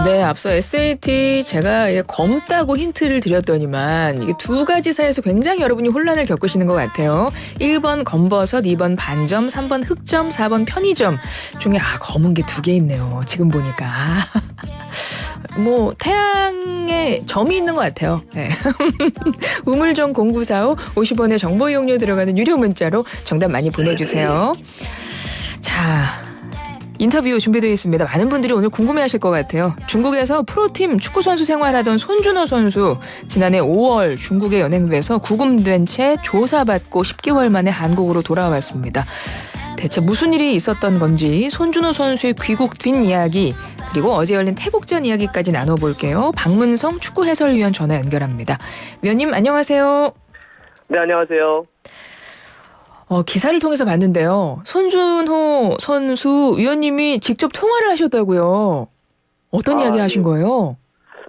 네, 앞서 SAT 제가 이게 검다고 힌트를 드렸더니만 이게 두 가지 사이에서 굉장히 여러분이 혼란을 겪으시는 것 같아요. 1번 검버섯, 2번 반점, 3번 흑점, 4번 편의점 중에 검은 게 두 개 있네요. 지금 보니까. 뭐 태양에 점이 있는 것 같아요. 네. 우물정 0945 50원의 정보 이용료 들어가는 유료 문자로 정답 많이 보내주세요. 자, 인터뷰 준비되어 있습니다. 많은 분들이 오늘 궁금해하실 것 같아요. 중국에서 프로팀 축구선수 생활하던 손준호 선수 지난해 5월 중국에 연행돼서 구금된 채 조사받고 10개월 만에 한국으로 돌아왔습니다. 대체 무슨 일이 있었던 건지 손준호 선수의 귀국 뒷이야기 그리고 어제 열린 태국전 이야기까지 나눠볼게요. 박문성 축구 해설위원 전화 연결합니다. 위원님 안녕하세요. 네, 안녕하세요. 기사를 통해서 봤는데요. 손준호 선수 위원님이 직접 통화를 하셨다고요. 어떤 이야기 하신 거예요?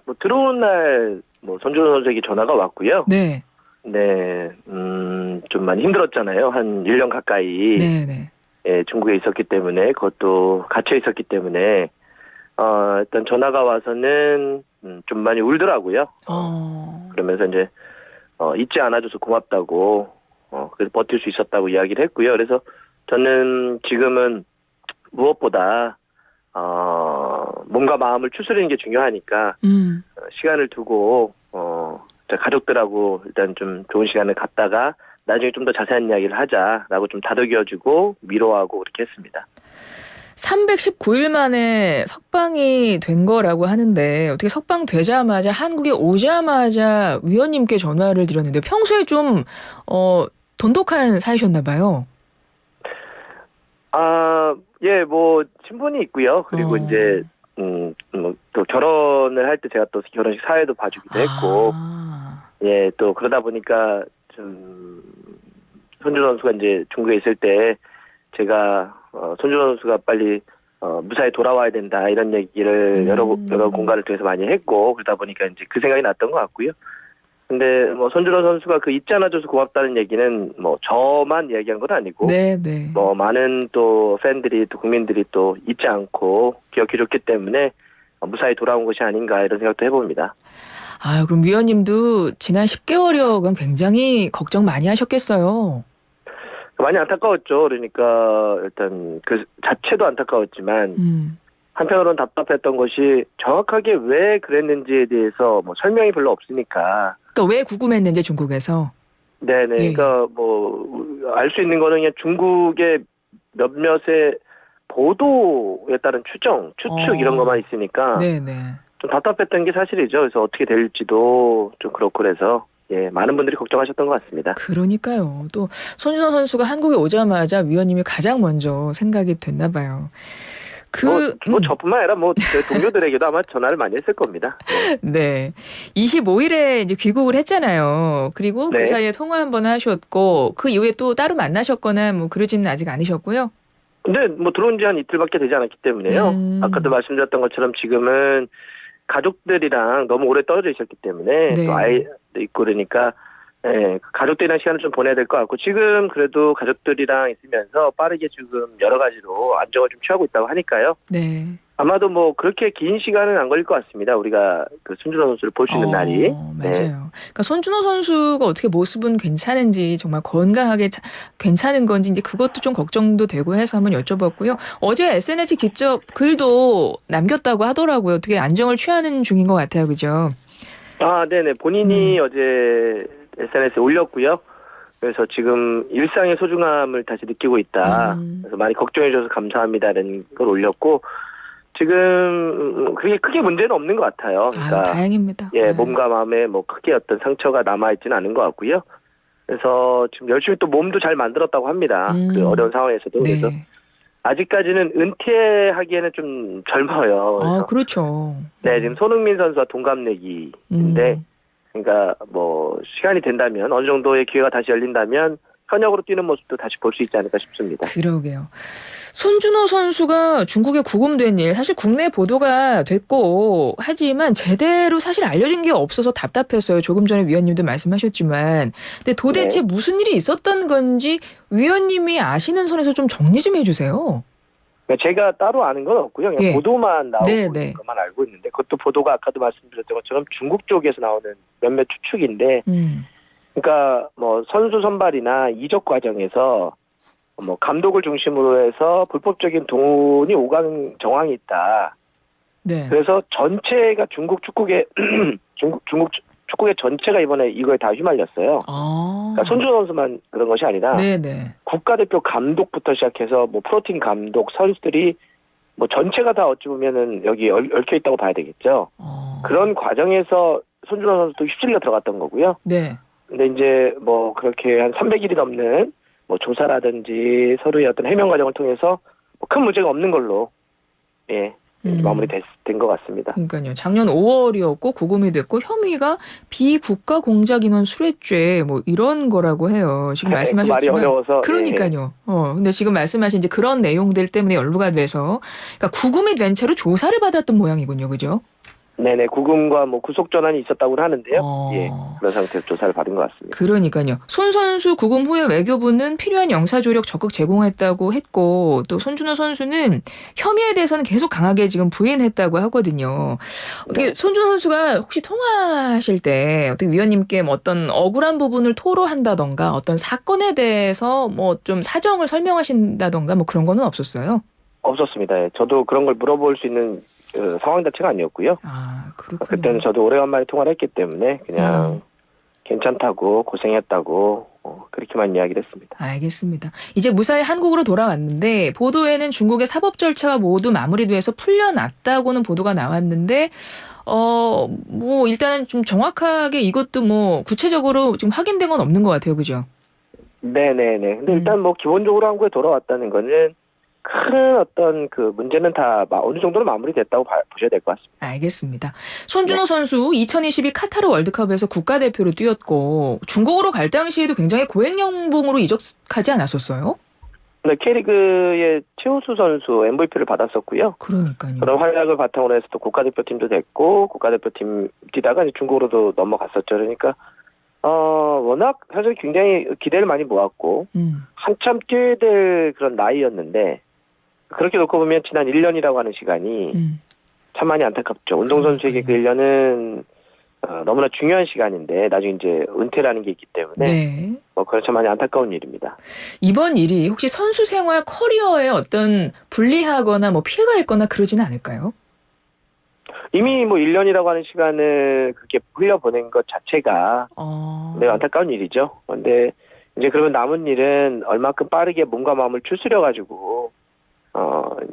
뭐 들어온 날 손준호 선수에게 전화가 왔고요. 네. 네, 좀 많이 힘들었잖아요. 한 1년 가까이. 네네. 예, 중국에 있었기 때문에 그것도 갇혀 있었기 때문에 일단 전화가 와서는 좀 많이 울더라고요. 그러면서 이제 잊지 않아줘서 고맙다고. 그래서 버틸 수 있었다고 이야기를 했고요. 그래서 저는 지금은 무엇보다 몸과 마음을 추스리는 게 중요하니까 시간을 두고 가족들하고 일단 좀 좋은 시간을 갖다가 나중에 좀 더 자세한 이야기를 하자라고 좀 다독여주고 위로하고 그렇게 했습니다. 319일 만에 석방이 된 거라고 하는데 어떻게 석방되자마자 한국에 오자마자 위원님께 전화를 드렸는데 평소에 좀 돈독한 사이셨나 봐요. 예, 친분이 있고요. 그리고 이제 또 결혼을 할 때 제가 또 결혼식 사회도 봐주기도 했고, 예, 또 그러다 보니까 좀 손준호 선수가 이제 중국에 있을 때 제가 손준호 선수가 빨리 무사히 돌아와야 된다 이런 얘기를 여러 공간을 통해서 많이 했고 그러다 보니까 이제 그 생각이 났던 것 같고요. 근데 손준호 선수가 그 잊지 않아줘서 고맙다는 얘기는 저만 이야기한 건 아니고 네네. 많은 또 팬들이 또 국민들이 또 잊지 않고 기억해줬기 때문에 무사히 돌아온 것이 아닌가 이런 생각도 해봅니다. 그럼 위원님도 지난 10개월여간 굉장히 걱정 많이 하셨겠어요. 많이 안타까웠죠. 그러니까 일단 그 자체도 안타까웠지만 한편으로는 답답했던 것이 정확하게 왜 그랬는지에 대해서 설명이 별로 없으니까. 그러니까 왜 구금했는지 중국에서. 네네. 예. 그러니까 알 수 있는 거는 그냥 중국의 몇몇의 보도에 따른 추측 이런 것만 있으니까. 네네. 좀 답답했던 게 사실이죠. 그래서 어떻게 될지도 좀 그렇고 그래서 많은 분들이 걱정하셨던 것 같습니다. 그러니까요. 또 손준호 선수가 한국에 오자마자 위원님이 가장 먼저 생각이 됐나 봐요. 저뿐만 아니라 제 동료들에게도 아마 전화를 많이 했을 겁니다. 네. 25일에 이제 귀국을 했잖아요. 그리고 네. 그 사이에 통화 한번 하셨고 그 이후에 또 따로 만나셨거나 그러지는 아직 않으셨고요. 근데 들어온 지 한 이틀밖에 되지 않았기 때문에요. 아까도 말씀드렸던 것처럼 지금은 가족들이랑 너무 오래 떨어져 있었기 때문에 네. 또 아이도 있고 그러니까 가족들이랑 시간을 좀 보내야 될 것 같고 지금 그래도 가족들이랑 있으면서 빠르게 지금 여러 가지로 안정을 좀 취하고 있다고 하니까요. 네. 아마도 그렇게 긴 시간은 안 걸릴 것 같습니다. 우리가 그 손준호 선수를 볼 수 있는 날이. 맞아요. 네. 그러니까 손준호 선수가 어떻게 모습은 괜찮은지 정말 건강하게 괜찮은 건지 이제 그것도 좀 걱정도 되고 해서 한번 여쭤봤고요. 어제 SNS 직접 글도 남겼다고 하더라고요. 어떻게 안정을 취하는 중인 것 같아요. 그죠? 네네. 본인이 어제 SNS에 올렸고요. 그래서 지금 일상의 소중함을 다시 느끼고 있다. 그래서 많이 걱정해줘서 감사합니다라는 걸 올렸고 지금 그게 크게 문제는 없는 것 같아요. 그러니까 다행입니다. 예, 몸과 마음에 크게 어떤 상처가 남아있지는 않은 것 같고요. 그래서 지금 열심히 또 몸도 잘 만들었다고 합니다. 그 어려운 상황에서도. 네. 그래서 아직까지는 은퇴하기에는 좀 젊어요. 그래서 그렇죠. 네, 지금 손흥민 선수와 동갑내기인데 그러니까 시간이 된다면 어느 정도의 기회가 다시 열린다면 현역으로 뛰는 모습도 다시 볼 수 있지 않을까 싶습니다. 그러게요. 손준호 선수가 중국에 구금된 일 사실 국내 보도가 됐고 하지만 제대로 사실 알려진 게 없어서 답답했어요. 조금 전에 위원님도 말씀하셨지만 근데 도대체 무슨 일이 있었던 건지 위원님이 아시는 선에서 좀 정리 좀 해주세요. 제가 따로 아는 건 없고요. 그냥 예. 보도만 나오고 네, 있는 네. 것만 알고 있는데 그것도 보도가 아까도 말씀드렸던 것처럼 중국 쪽에서 나오는 몇몇 추측인데 그러니까 뭐 선수 선발이나 이적 과정에서 뭐 감독을 중심으로 해서 불법적인 돈이 오간 정황이 있다. 네. 그래서 전체가 중국 축구계 중국 축구계 전체가 이번에 이거에 다 휘말렸어요. 그러니까 손준호 선수만 그런 것이 아니라 네네. 국가대표 감독부터 시작해서 뭐 프로팀 감독, 선수들이 뭐 전체가 다 어찌 보면은 여기 얽혀 있다고 봐야 되겠죠. 그런 과정에서 손준호 선수도 휩쓸려 들어갔던 거고요. 네. 근데 이제 뭐 그렇게 한 300일이 넘는 뭐 조사라든지 서로의 어떤 해명 과정을 통해서 뭐 큰 문제가 없는 걸로 마무리된 것 같습니다. 그러니까요. 작년 5월이었고 구금이 됐고 혐의가 비국가 공작 인원 수뢰죄 뭐 이런 거라고 해요. 지금 말씀하셨지만 말이 어려워서 그러니까요. 근데 지금 말씀하신 이제 그런 내용들 때문에 연루가 돼서 그러니까 구금이 된 채로 조사를 받았던 모양이군요. 그죠? 네네, 구금과 뭐 구속 전환이 있었다고 하는데요. 그런 상태에서 조사를 받은 것 같습니다. 그러니까요. 손 선수 구금 후에 외교부는 필요한 영사 조력 적극 제공했다고 했고 또 손준호 선수는 혐의에 대해서는 계속 강하게 지금 부인했다고 하거든요. 어떻게 손준호 선수가 혹시 통화하실 때 어떻게 위원님께 뭐 어떤 억울한 부분을 토로한다던가 어떤 사건에 대해서 뭐 좀 사정을 설명하신다던가 뭐 그런 거는 없었어요? 없었습니다. 저도 그런 걸 물어볼 수 있는 상황 자체가 아니었고요. 그렇군요. 그때는 저도 오래간만에 통화를 했기 때문에 그냥 괜찮다고 고생했다고 그렇게만 이야기를 했습니다. 알겠습니다. 이제 무사히 한국으로 돌아왔는데 보도에는 중국의 사법 절차가 모두 마무리돼서 풀려났다고는 보도가 나왔는데 뭐 일단은 좀 정확하게 이것도 뭐 구체적으로 지금 확인된 건 없는 것 같아요. 그죠? 네네네. 근데 일단 뭐 기본적으로 한국에 돌아왔다는 거는 큰 어떤 그 문제는 다 어느 정도는 마무리됐다고 보셔야 될 것 같습니다. 알겠습니다. 손준호 선수 2022 카타르 월드컵에서 국가대표로 뛰었고 중국으로 갈 당시에도 굉장히 고액 연봉으로 이적하지 않았었어요? 네, K리그의 최우수 선수 MVP를 받았었고요. 그러니까요. 그런 활약을 바탕으로 해서 또 국가대표팀도 됐고 국가대표팀 뛰다가 이제 중국으로도 넘어갔었죠. 그러니까 워낙 사실 굉장히 기대를 많이 모았고 한참 뛰어야 될 그런 나이였는데 그렇게 놓고 보면 지난 1년이라고 하는 시간이 참 많이 안타깝죠. 운동선수에게 그 1년은 너무나 중요한 시간인데 나중에 이제 은퇴라는 게 있기 때문에 그건 참 많이 안타까운 일입니다. 이번 일이 혹시 선수 생활 커리어에 어떤 불리하거나 뭐 피해가 있거나 그러지는 않을까요? 이미 뭐 1년이라고 하는 시간을 그렇게 흘려보낸 것 자체가 매우 안타까운 일이죠. 그런데 이제 그러면 남은 일은 얼마큼 빠르게 몸과 마음을 추스려가지고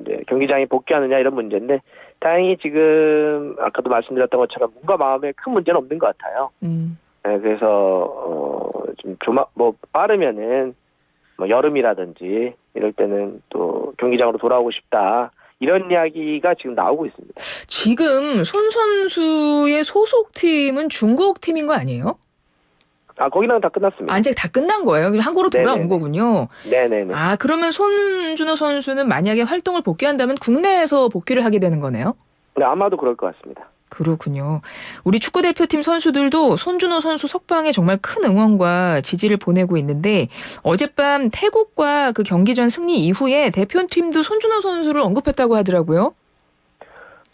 이제 경기장에 복귀하느냐 이런 문제인데 다행히 지금 아까도 말씀드렸던 것처럼 몸과 마음에 큰 문제는 없는 것 같아요. 그래서 좀 빠르면은 뭐 여름이라든지 이럴 때는 또 경기장으로 돌아오고 싶다. 이런 이야기가 지금 나오고 있습니다. 지금 손 선수의 소속팀은 중국 팀인 거 아니에요? 거기는 다 끝났습니다. 이제 다 끝난 거예요? 한국으로 돌아온 거군요. 네네네. 그러면 손준호 선수는 만약에 활동을 복귀한다면 국내에서 복귀를 하게 되는 거네요? 네, 아마도 그럴 것 같습니다. 그렇군요. 우리 축구대표팀 선수들도 손준호 선수 석방에 정말 큰 응원과 지지를 보내고 있는데 어젯밤 태국과 그 경기 전 승리 이후에 대표팀도 손준호 선수를 언급했다고 하더라고요.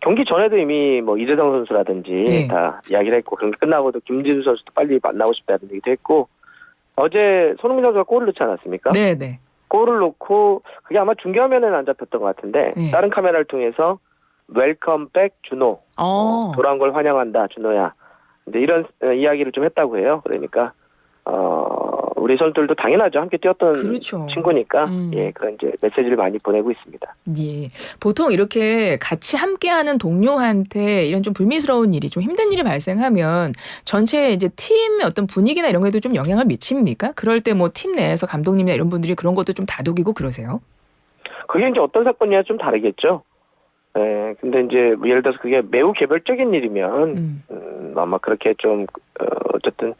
경기 전에도 이미 뭐 이재성 선수라든지 다 이야기를 했고 경기 끝나고도 김진수 선수도 빨리 만나고 싶다는 얘기도 했고 어제 손흥민 선수가 골을 넣지 않았습니까? 네네. 골을 넣고 그게 아마 중계화면에는 안 잡혔던 것 같은데 다른 카메라를 통해서 웰컴 백 준호 돌아온 걸 환영한다 준호야 이제 이런 이야기를 좀 했다고 해요. 그러니까 우리 선수들도 당연하죠. 함께 뛰었던 친구니까 그런 이제 메시지를 많이 보내고 있습니다. 보통 이렇게 같이 함께하는 동료한테 이런 좀 불미스러운 일이 좀 힘든 일이 발생하면 전체 이제 팀의 어떤 분위기나 이런 거에도 좀 영향을 미칩니까? 그럴 때 뭐 팀 내에서 감독님이나 이런 분들이 그런 것도 좀 다독이고 그러세요? 그게 이제 어떤 사건이냐 좀 다르겠죠. 근데 이제 예를 들어서 그게 매우 개별적인 일이면 아마 그렇게 좀 어쨌든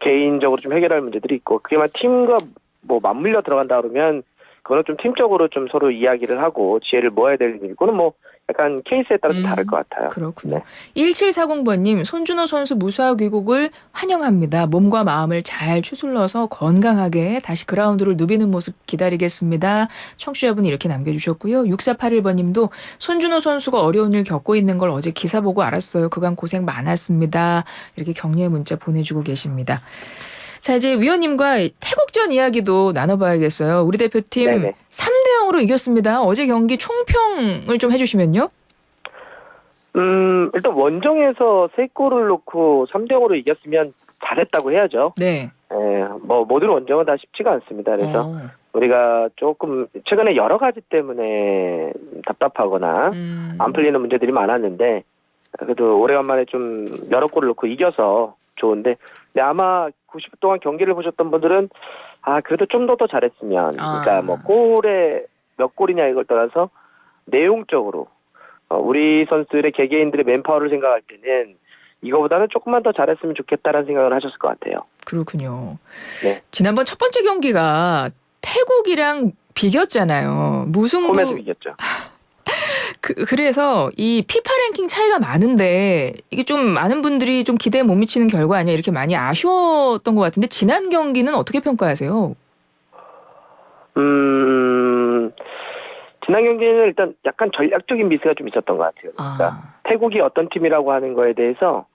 개인적으로 좀 해결할 문제들이 있고 그게만 팀과 뭐 맞물려 들어간다 그러면 그거는 좀 팀적으로 좀 서로 이야기를 하고 지혜를 모아야 될 일이고는 뭐 약간 케이스에 따라서 다를 것 같아요. 그렇군요. 1740번님, 손준호 선수 무사히 귀국을 환영합니다. 몸과 마음을 잘 추슬러서 건강하게 다시 그라운드를 누비는 모습 기다리겠습니다. 청취자분이 이렇게 남겨주셨고요. 6481번님도 손준호 선수가 어려운 일 겪고 있는 걸 어제 기사 보고 알았어요. 그간 고생 많았습니다. 이렇게 격려의 문자 보내주고 계십니다. 자, 이제 위원님과 태국전 이야기도 나눠봐야겠어요. 우리 대표팀 네네. 3대 0으로 이겼습니다. 어제 경기 총평을 좀 해주시면요. 일단 원정에서 3골을 넣고 3대 0으로 이겼으면 잘했다고 해야죠. 네. 뭐 모든 원정은 다 쉽지가 않습니다. 그래서 우리가 조금 최근에 여러 가지 때문에 답답하거나 안 풀리는 문제들이 많았는데 그래도 오래간만에 좀 여러 골을 넣고 이겨서 좋은데, 근데 아마 90분 동안 경기를 보셨던 분들은 그래도 좀 더 잘했으면, 그러니까 뭐 골에 몇 골이냐 이걸 떠나서 내용적으로 우리 선수들의 개개인들의 맨파워를 생각할 때는 이거보다는 조금만 더 잘했으면 좋겠다라는 생각을 하셨을 것 같아요. 그렇군요. 네. 지난번 첫 번째 경기가 태국이랑 비겼잖아요. 무승부. 홈에서 이겼죠. 그래서 이 피파 랭킹 차이가 많은데 이게 좀 많은 분들이 좀 기대에 못 미치는 결과 아니야, 이렇게 많이 아쉬웠던 것 같은데 지난 경기는 어떻게 평가하세요? 지난 경기는 일단 약간 전략적인 미스가 좀 있었던 것 같아요. 그러니까 태국이 어떤 팀이라고 하는 거에 대해서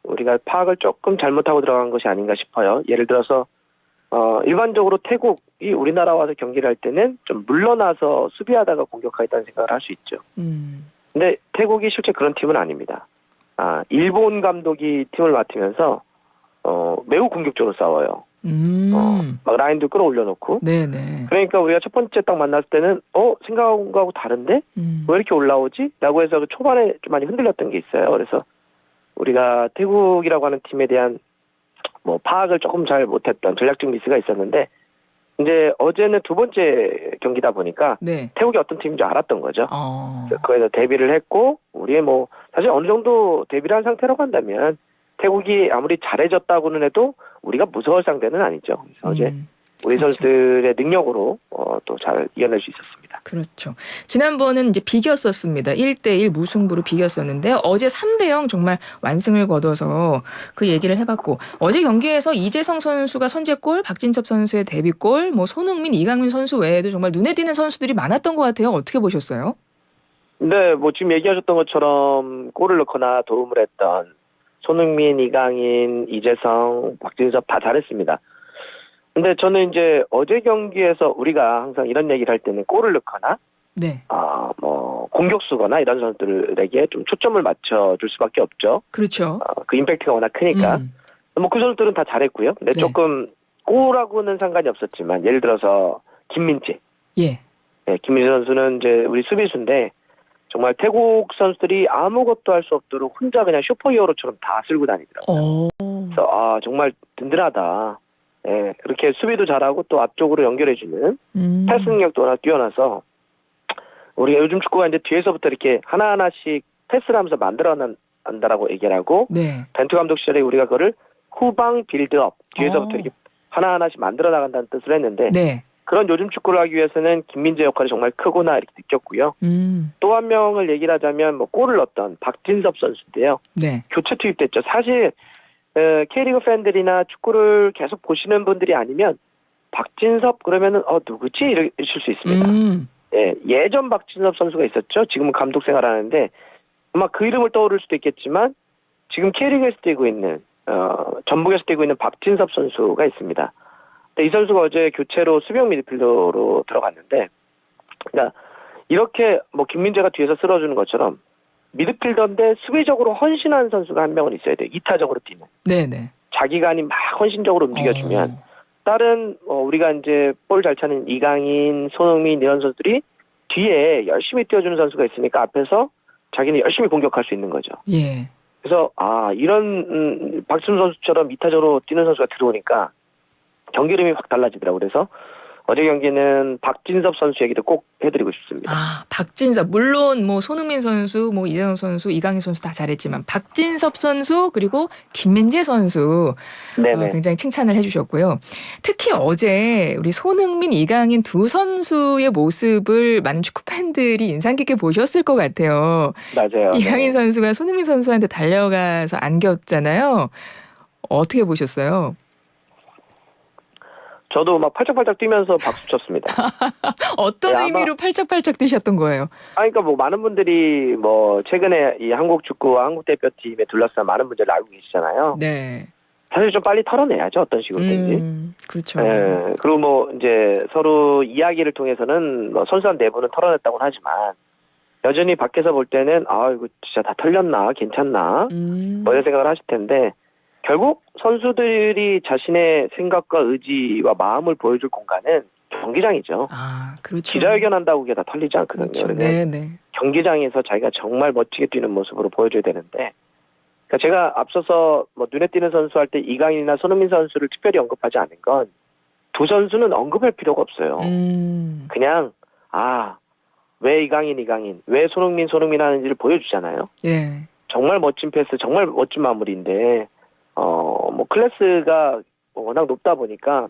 우리가 파악을 조금 잘못하고 들어간 것이 아닌가 싶어요. 예를 들어서 일반적으로 태국이 우리나라 와서 경기를 할 때는 좀 물러나서 수비하다가 공격하겠다는 생각을 할 수 있죠. 근데 태국이 실제 그런 팀은 아닙니다. 일본 감독이 팀을 맡으면서 매우 공격적으로 싸워요. 막 라인도 끌어올려놓고. 네네. 그러니까 우리가 첫 번째 딱 만났을 때는 생각한 거하고 다른데 왜 이렇게 올라오지? 라고 해서 초반에 좀 많이 흔들렸던 게 있어요. 그래서 우리가 태국이라고 하는 팀에 대한 뭐 파악을 조금 잘 못했던 전략적 미스가 있었는데, 이제 어제는 두 번째 경기다 보니까 네. 태국이 어떤 팀인 줄 알았던 거죠. 그래서 대비를 했고, 우리의 뭐 사실 어느 정도 대비를 한 상태라고 한다면 태국이 아무리 잘해졌다고는 해도 우리가 무서울 상대는 아니죠. 그래서 어제 우리 선수들의 능력으로 또 잘 이겨낼 수 있었습니다. 그렇죠. 지난번은 이제 비겼었습니다. 1대1 무승부로 비겼었는데 어제 3대0 정말 완승을 거둬서 그 얘기를 해봤고, 어제 경기에서 이재성 선수가 선제골, 박진섭 선수의 데뷔골, 뭐 손흥민, 이강민 선수 외에도 정말 눈에 띄는 선수들이 많았던 것 같아요. 어떻게 보셨어요? 네, 뭐 지금 얘기하셨던 것처럼 골을 넣거나 도움을 했던 손흥민, 이강인, 이재성, 박진섭 다 잘했습니다. 근데 저는 이제 어제 경기에서 우리가 항상 이런 얘기를 할 때는 골을 넣거나, 네. 뭐 공격수거나 이런 선수들에게 좀 초점을 맞춰줄 수밖에 없죠. 그렇죠. 그 임팩트가 워낙 크니까. 뭐 그 선수들은 다 잘했고요. 근데 네. 조금 골하고는 상관이 없었지만, 예를 들어서 김민재. 예. 네, 김민재 선수는 이제 우리 수비수인데 정말 태국 선수들이 아무것도 할 수 없도록 혼자 그냥 슈퍼히어로처럼 다 쓸고 다니더라고요. 그래서 정말 든든하다. 네, 그렇게 수비도 잘하고 또 앞쪽으로 연결해주는 패스 능력도 워낙 뛰어나서, 우리가 요즘 축구가 이제 뒤에서부터 이렇게 하나하나씩 패스를 하면서 만들어낸다라고 얘기를 하고, 네. 벤투 감독 시절에 우리가 그거를 후방 빌드업, 뒤에서부터 이렇게 하나하나씩 만들어 나간다는 뜻을 했는데, 네. 그런 요즘 축구를 하기 위해서는 김민재 역할이 정말 크구나 이렇게 느꼈고요. 또 한 명을 얘기를 하자면 뭐 골을 넣었던 박진섭 선수인데요. 네. 교체 투입됐죠. 사실 K리그 팬들이나 축구를 계속 보시는 분들이 아니면 박진섭 그러면은 누구지? 이러실 수 있습니다. 예, 예전 박진섭 선수가 있었죠. 지금은 감독 생활하는데 아마 그 이름을 떠오를 수도 있겠지만 지금 K리그에서 뛰고 있는 전북에서 뛰고 있는 박진섭 선수가 있습니다. 근데 이 선수가 어제 교체로 수비형 미드필더로 들어갔는데, 그러니까 이렇게 뭐 김민재가 뒤에서 쓸어주는 것처럼 미드필더인데 수비적으로 헌신한 선수가 한 명은 있어야 돼요. 이타적으로 뛰는. 네네. 자기가 아닌 막 헌신적으로 움직여주면 다른 우리가 이제 볼 잘 차는 이강인, 손흥민 이런 선수들이 뒤에 열심히 뛰어주는 선수가 있으니까 앞에서 자기는 열심히 공격할 수 있는 거죠. 예. 그래서 이런 박진섭 선수처럼 이타적으로 뛰는 선수가 들어오니까 경기 이름이 확 달라지더라고요. 그래서 어제 경기는 박진섭 선수 얘기도 꼭 해드리고 싶습니다. 아, 박진섭. 물론 뭐 손흥민 선수, 뭐 이재성 선수, 이강인 선수 다 잘했지만 박진섭 선수 그리고 김민재 선수 네네. 굉장히 칭찬을 해주셨고요. 특히 어제 우리 손흥민, 이강인 두 선수의 모습을 많은 축구 팬들이 인상 깊게 보셨을 것 같아요. 맞아요. 이강인 네. 선수가 손흥민 선수한테 달려가서 안겼잖아요. 어떻게 보셨어요? 저도 막 팔짝팔짝 뛰면서 박수 쳤습니다. 어떤 네, 아마- 의미로 팔짝팔짝 뛰셨던 거예요? 그러니까 뭐 많은 분들이 뭐 최근에 이 한국 축구와 한국 대표팀에 둘러싼 많은 문제를 알고 계시잖아요. 네. 사실 좀 빨리 털어내야죠, 어떤 식으로든지. 그렇죠. 예, 그리고 뭐 이제 서로 이야기를 통해서는 뭐 선수단 내부는 털어냈다고는 하지만 여전히 밖에서 볼 때는 이거 진짜 다 털렸나, 괜찮나 뭐 이런 생각을 하실 텐데 결국 선수들이 자신의 생각과 의지와 마음을 보여줄 공간은 경기장이죠. 아, 그렇죠. 기자회견한다고 그게 다 털리지 않거든요. 그렇죠. 그래서 네, 네. 경기장에서 자기가 정말 멋지게 뛰는 모습으로 보여줘야 되는데, 그러니까 제가 앞서서 뭐 눈에 띄는 선수 할 때 이강인이나 손흥민 선수를 특별히 언급하지 않은 건 두 선수는 언급할 필요가 없어요. 그냥 왜 이강인, 왜 손흥민 하는지를 보여주잖아요. 예. 정말 멋진 패스, 정말 멋진 마무리인데 뭐 클래스가 워낙 높다 보니까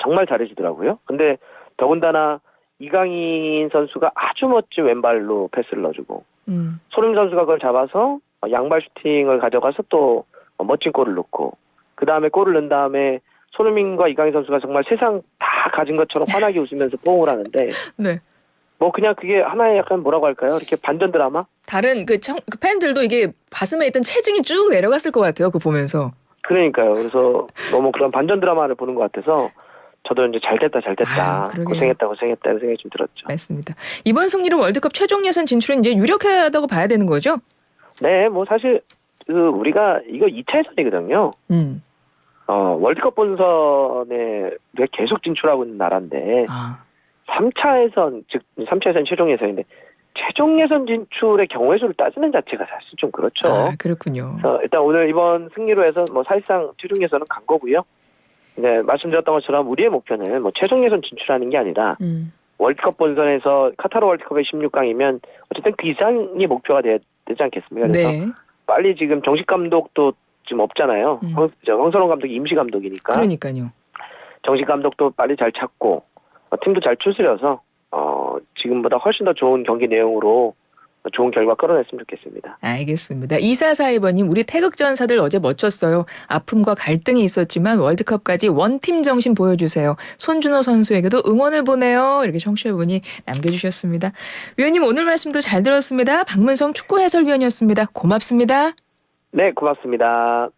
정말 잘해주더라고요. 근데 더군다나 이강인 선수가 아주 멋진 왼발로 패스를 넣어주고 손흥민 선수가 그걸 잡아서 양발 슈팅을 가져가서 또 멋진 골을 넣고 그 다음에 골을 넣은 다음에 손흥민과 이강인 선수가 정말 세상 다 가진 것처럼 환하게 웃으면서 포옹을 하는데 네. 뭐 그냥 그게 하나의 약간 뭐라고 할까요? 이렇게 반전 드라마? 다른 그 팬들도 이게 가슴에 있던 체증이 쭉 내려갔을 것 같아요. 그거 보면서. 그러니까요. 그래서 너무 그런 반전 드라마를 보는 것 같아서 저도 이제 잘됐다 그러게요. 고생했다 이런 생각이 좀 들었죠. 맞습니다. 이번 승리로 월드컵 최종 예선 진출은 이제 유력하다고 봐야 되는 거죠? 네, 뭐 사실 우리가 이거 2차 예선이거든요. 월드컵 본선에 우리가 계속 진출하고 있는 나라인데 3차 예선, 즉 3차 예선 최종 예선인데 최종 예선 진출의 경우의 수를 따지는 자체가 사실 좀 그렇죠. 그렇군요. 일단 오늘 이번 승리로 해서 뭐 사실상 최종 예선은 간 거고요. 네, 말씀드렸던 것처럼 우리의 목표는 뭐 최종 예선 진출하는 게 아니라 월드컵 본선에서 카타르 월드컵의 16강이면 어쨌든 그 이상의 목표가 되지 않겠습니까? 그래서 네. 빨리 지금 정식 감독도 지금 없잖아요. 황선홍 감독이 임시 감독이니까. 그러니까요. 정식 감독도 빨리 잘 찾고 팀도 잘 추스려서 지금보다 훨씬 더 좋은 경기 내용으로 좋은 결과 끌어냈으면 좋겠습니다. 알겠습니다. 2442번님, 우리 태극전사들 어제 멋졌어요. 아픔과 갈등이 있었지만 월드컵까지 원팀 정신 보여주세요. 손준호 선수에게도 응원을 보내요. 이렇게 청취자분이 남겨주셨습니다. 위원님 오늘 말씀도 잘 들었습니다. 박문성 축구 해설위원이었습니다. 고맙습니다. 네, 고맙습니다.